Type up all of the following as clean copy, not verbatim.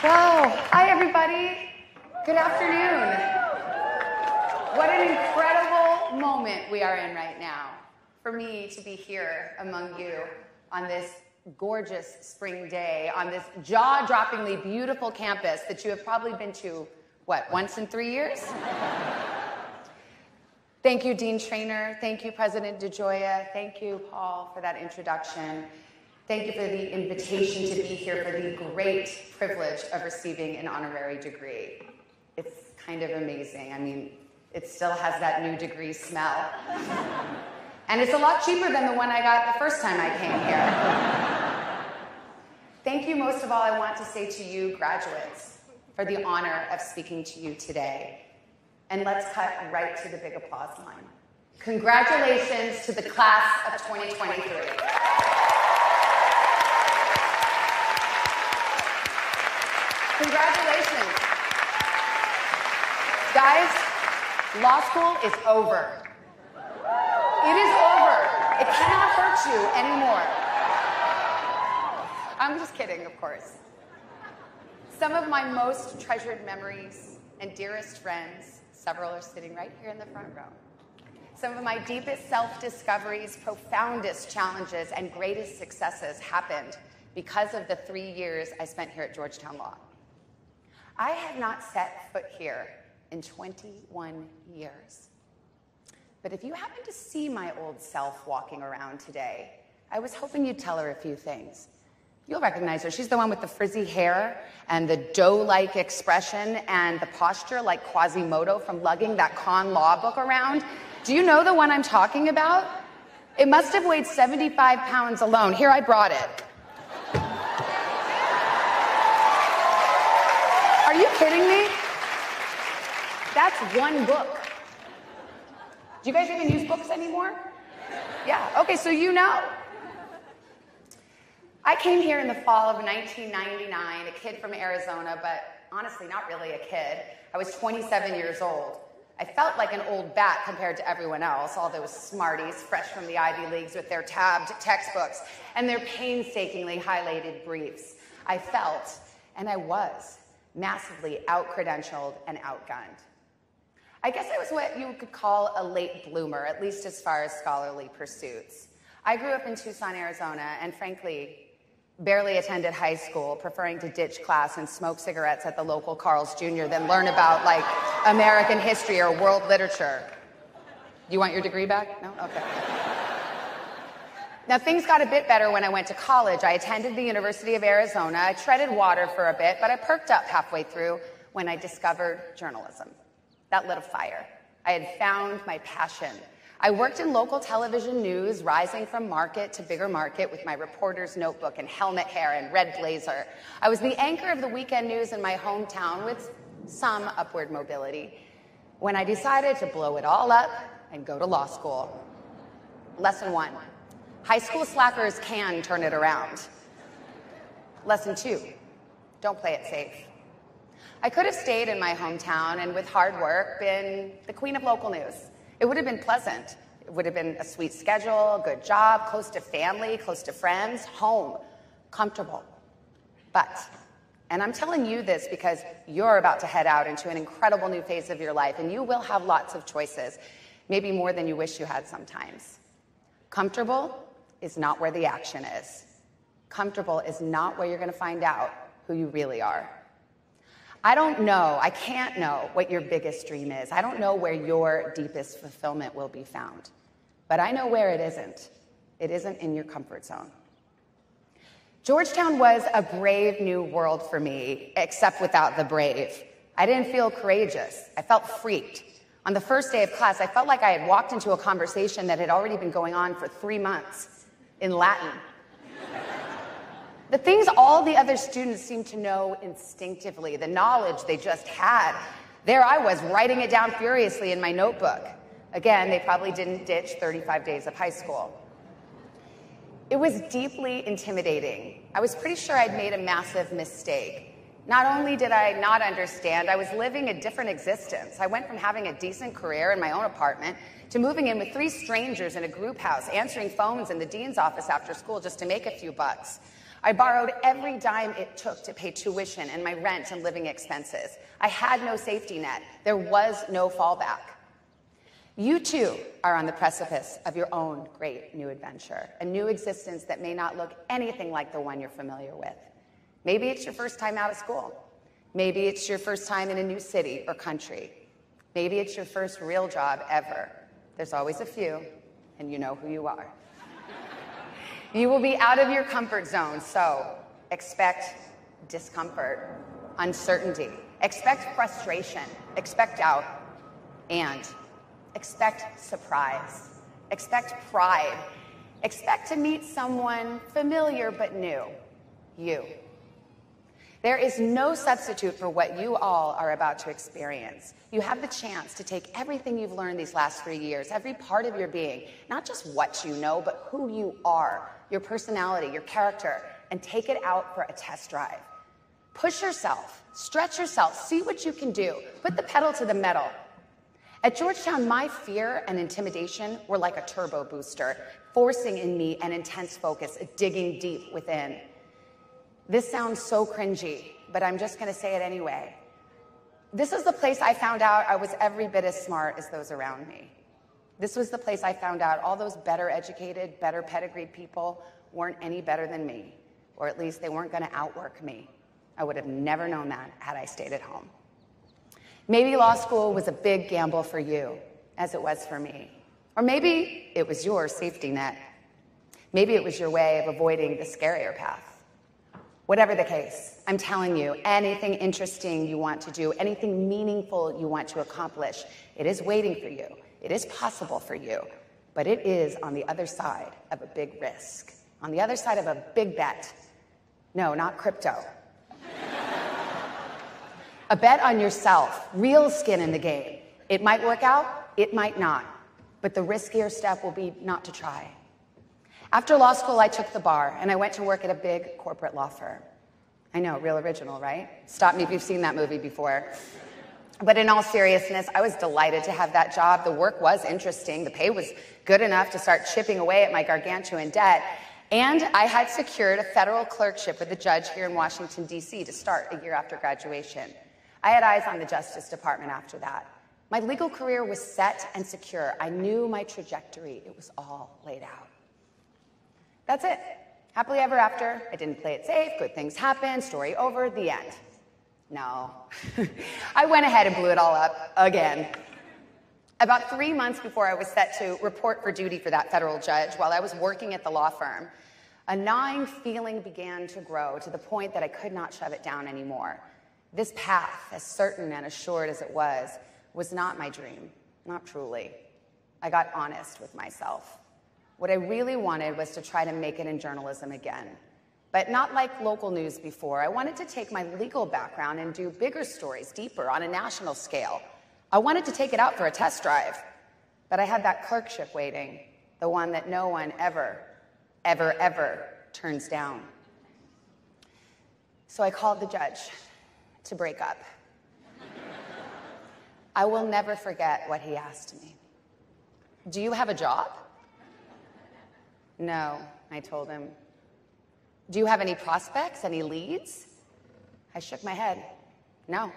Well, hi everybody. Good afternoon. What an incredible moment we are in right now for me to be here among you on this gorgeous spring day, on this jaw-droppingly beautiful campus that you have probably been to, what, once in 3 years? Thank you, Dean Traynor. Thank you, President DeGioia. Thank you, Paul, for that introduction. Thank you for the invitation to be here, for the great privilege of receiving an honorary degree. It's kind of amazing. I mean, it still has that new degree smell. And it's a lot cheaper than the one I got the first time I came here. Thank you most of all, I want to say to you, graduates, for the honor of speaking to you today. And let's cut right to the big applause line. Congratulations to the class of 2023. Congratulations. Guys, law school is over. It is over. It cannot hurt you anymore. I'm just kidding, of course. Some of my most treasured memories and dearest friends, several are sitting right here in the front row. Some of my deepest self-discoveries, profoundest challenges, and greatest successes happened because of the 3 years I spent here at Georgetown Law. I had not set foot here in 21 years. But if you happen to see my old self walking around today, I was hoping you'd tell her a few things. You'll recognize her. She's the one with the frizzy hair and the doe-like expression and the posture like Quasimodo from lugging that con law book around. Do you know the one I'm talking about? It must have weighed 75 pounds alone. Here, I brought it. Are you kidding me? That's one book. Do you guys even use books anymore? Yeah, okay, so you know. I came here in the fall of 1999, a kid from Arizona, but honestly, not really a kid. I was 27 years old. I felt like an old bat compared to everyone else, all those smarties fresh from the Ivy Leagues with their tabbed textbooks and their painstakingly highlighted briefs. I felt, and I was, massively out-credentialed and outgunned. I guess I was what you could call a late bloomer, at least as far as scholarly pursuits. I grew up in Tucson, Arizona, and frankly, barely attended high school, preferring to ditch class and smoke cigarettes at the local Carl's Jr. than learn about, like, American history or world literature. You want your degree back? No? Okay. Now, things got a bit better when I went to college. I attended the University of Arizona. I treaded water for a bit, but I perked up halfway through when I discovered journalism. That lit a fire. I had found my passion. I worked in local television news, rising from market to bigger market with my reporter's notebook and helmet hair and red blazer. I was the anchor of the weekend news in my hometown with some upward mobility when I decided to blow it all up and go to law school. Lesson 1. High school slackers can turn it around. Lesson 2, don't play it safe. I could have stayed in my hometown and with hard work been the queen of local news. It would have been pleasant. It would have been a sweet schedule, a good job, close to family, close to friends, home, comfortable. But, and I'm telling you this because you're about to head out into an incredible new phase of your life and you will have lots of choices, maybe more than you wish you had sometimes. Comfortable is not where the action is. Comfortable is not where you're going to find out who you really are. I don't know, I can't know what your biggest dream is. I don't know where your deepest fulfillment will be found. But I know where it isn't. It isn't in your comfort zone. Georgetown was a brave new world for me, except without the brave. I didn't feel courageous. I felt freaked. On the first day of class, I felt like I had walked into a conversation that had already been going on for 3 months in Latin. The things all the other students seemed to know instinctively, the knowledge they just had. There I was, writing it down furiously in my notebook. Again, they probably didn't ditch 35 days of high school. It was deeply intimidating. I was pretty sure I'd made a massive mistake. Not only did I not understand, I was living a different existence. I went from having a decent career in my own apartment to moving in with 3 strangers in a group house, answering phones in the dean's office after school just to make a few bucks. I borrowed every dime it took to pay tuition and my rent and living expenses. I had no safety net. There was no fallback. You too are on the precipice of your own great new adventure, a new existence that may not look anything like the one you're familiar with. Maybe it's your first time out of school. Maybe it's your first time in a new city or country. Maybe it's your first real job ever. There's always a few, and you know who you are. You will be out of your comfort zone, so expect discomfort, uncertainty, expect frustration, expect doubt, and expect surprise, expect pride, expect to meet someone familiar but new, you. There is no substitute for what you all are about to experience. You have the chance to take everything you've learned these last 3 years, every part of your being, not just what you know, but who you are, your personality, your character, and take it out for a test drive. Push yourself, stretch yourself, see what you can do, put the pedal to the metal. At Georgetown, my fear and intimidation were like a turbo booster, forcing in me an intense focus, digging deep within. This sounds so cringy, but I'm just going to say it anyway. This is the place I found out I was every bit as smart as those around me. This was the place I found out all those better educated, better pedigreed people weren't any better than me, or at least they weren't going to outwork me. I would have never known that had I stayed at home. Maybe law school was a big gamble for you, as it was for me. Or maybe it was your safety net. Maybe it was your way of avoiding the scarier path. Whatever the case, I'm telling you, anything interesting you want to do, anything meaningful you want to accomplish, it is waiting for you. It is possible for you, but it is on the other side of a big risk, on the other side of a big bet. No, not crypto. A bet on yourself, real skin in the game. It might work out, it might not, but the riskier step will be not to try. After law school, I took the bar, and I went to work at a big corporate law firm. I know, real original, right? Stop me if you've seen that movie before. But in all seriousness, I was delighted to have that job. The work was interesting. The pay was good enough to start chipping away at my gargantuan debt. And I had secured a federal clerkship with a judge here in Washington, D.C. to start a year after graduation. I had eyes on the Justice Department after that. My legal career was set and secure. I knew my trajectory. It was all laid out. That's it. Happily ever after. I didn't play it safe. Good things happen. Story over. The end. No. I went ahead and blew it all up again. About 3 months before I was set to report for duty for that federal judge, while I was working at the law firm, a gnawing feeling began to grow to the point that I could not shove it down anymore. This path, as certain and assured as it was not my dream. Not truly. I got honest with myself. What I really wanted was to try to make it in journalism again. But not like local news before. I wanted to take my legal background and do bigger stories, deeper, on a national scale. I wanted to take it out for a test drive. But I had that clerkship waiting, the one that no one ever turns down. So I called the judge to break up. I will never forget what he asked me. Do you have a job? No, I told him. Do you have any prospects, any leads? I shook my head. No.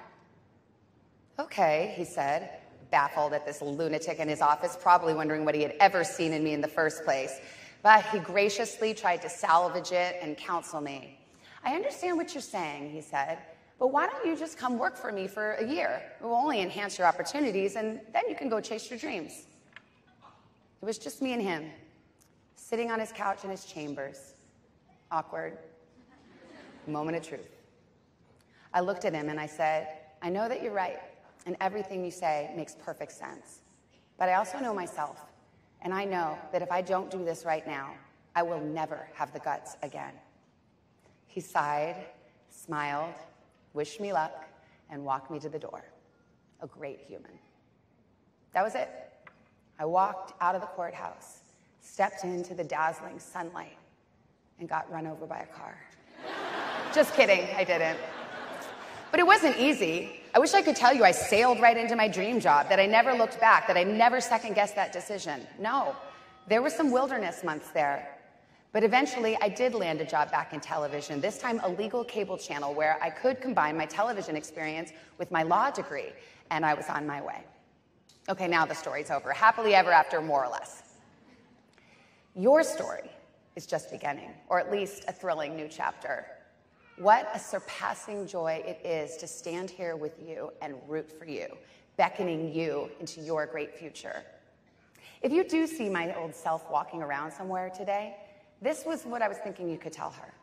Okay, he said, baffled at this lunatic in his office, probably wondering what he had ever seen in me in the first place. But he graciously tried to salvage it and counsel me. I understand what you're saying, he said, but why don't you just come work for me for a year? It will only enhance your opportunities, and then you can go chase your dreams. It was just me and him, sitting on his couch in his chambers. Awkward. Moment of truth. I looked at him and I said, I know that you're right, and everything you say makes perfect sense. But I also know myself, and I know that if I don't do this right now, I will never have the guts again. He sighed, smiled, wished me luck, and walked me to the door. A great human. That was it. I walked out of the courthouse, stepped into the dazzling sunlight, and got run over by a car. Just kidding, I didn't. But it wasn't easy. I wish I could tell you I sailed right into my dream job, that I never looked back, that I never second-guessed that decision. No, there were some wilderness months there. But eventually, I did land a job back in television, this time a legal cable channel where I could combine my television experience with my law degree, and I was on my way. Okay, now the story's over. Happily ever after, more or less. Your story is just beginning, or at least a thrilling new chapter. What a surpassing joy it is to stand here with you and root for you, beckoning you into your great future. If you do see my old self walking around somewhere today, this was what I was thinking you could tell her.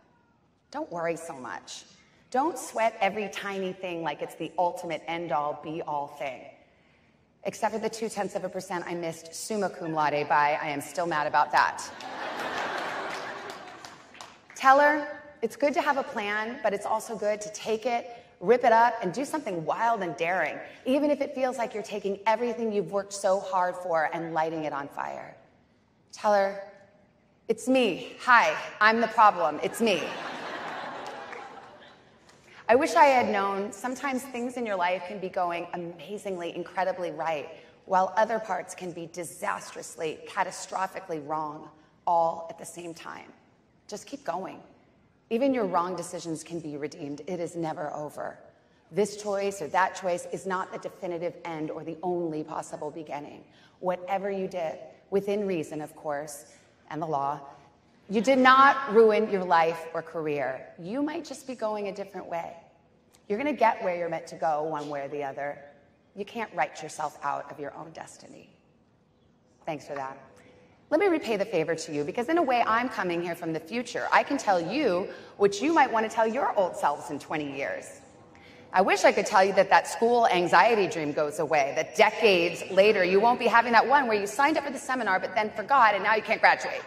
Don't worry so much. Don't sweat every tiny thing like it's the ultimate end-all, be-all thing. Except for the 0.2% I missed summa cum laude by, I am still mad about that. Tell her it's good to have a plan, but it's also good to take it, rip it up, and do something wild and daring, even if it feels like you're taking everything you've worked so hard for and lighting it on fire. Tell her, it's me. Hi, I'm the problem. It's me. I wish I had known sometimes things in your life can be going amazingly, incredibly right, while other parts can be disastrously, catastrophically wrong, all at the same time. Just keep going. Even your wrong decisions can be redeemed. It is never over. This choice or that choice is not the definitive end or the only possible beginning. Whatever you did, within reason, of course, and the law, you did not ruin your life or career. You might just be going a different way. You're going to get where you're meant to go one way or the other. You can't write yourself out of your own destiny. Thanks for that. Let me repay the favor to you, because in a way, I'm coming here from the future. I can tell you what you might want to tell your old selves in 20 years. I wish I could tell you that school anxiety dream goes away, that decades later you won't be having that one where you signed up for the seminar but then forgot and now you can't graduate.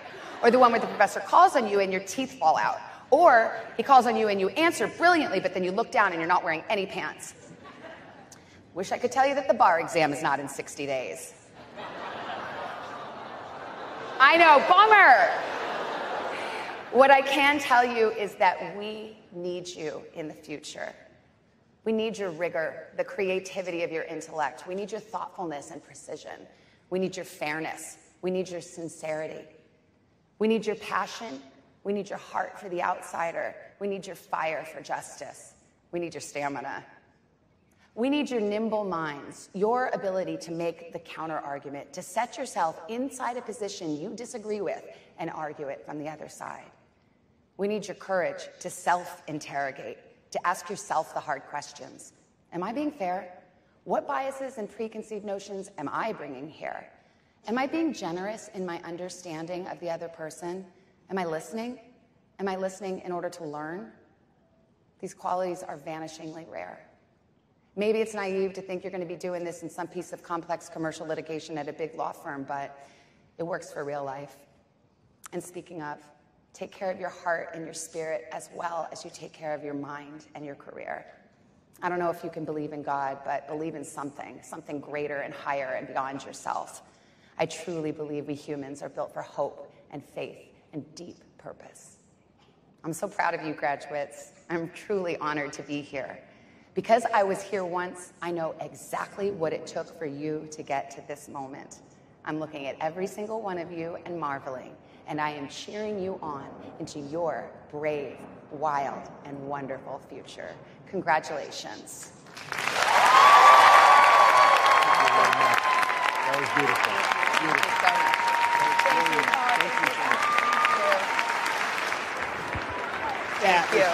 Or the one where the professor calls on you and your teeth fall out. Or he calls on you and you answer brilliantly but then you look down and you're not wearing any pants. Wish I could tell you that the bar exam is not in 60 days. I know, bummer! What I can tell you is that we need you in the future. We need your rigor, the creativity of your intellect. We need your thoughtfulness and precision. We need your fairness. We need your sincerity. We need your passion. We need your heart for the outsider. We need your fire for justice. We need your stamina. We need your nimble minds, your ability to make the counter-argument, to set yourself inside a position you disagree with and argue it from the other side. We need your courage to self-interrogate, to ask yourself the hard questions. Am I being fair? What biases and preconceived notions am I bringing here? Am I being generous in my understanding of the other person? Am I listening? Am I listening in order to learn? These qualities are vanishingly rare. Maybe it's naive to think you're going to be doing this in some piece of complex commercial litigation at a big law firm, but it works for real life. And speaking of, take care of your heart and your spirit as well as you take care of your mind and your career. I don't know if you can believe in God, but believe in something greater and higher and beyond yourself. I truly believe we humans are built for hope and faith and deep purpose. I'm so proud of you, graduates. I'm truly honored to be here. Because I was here once, I know exactly what it took for you to get to this moment. I'm looking at every single one of you and marveling, and I am cheering you on into your brave, wild, and wonderful future. Congratulations. That was beautiful. Beautiful. Thank you.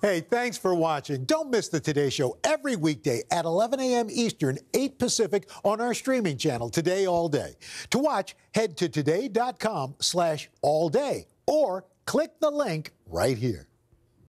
Hey, thanks for watching. Don't miss the Today Show every weekday at 11 a.m. Eastern, 8 Pacific on our streaming channel, Today All Day. To watch, head to today.com/allday or click the link right here.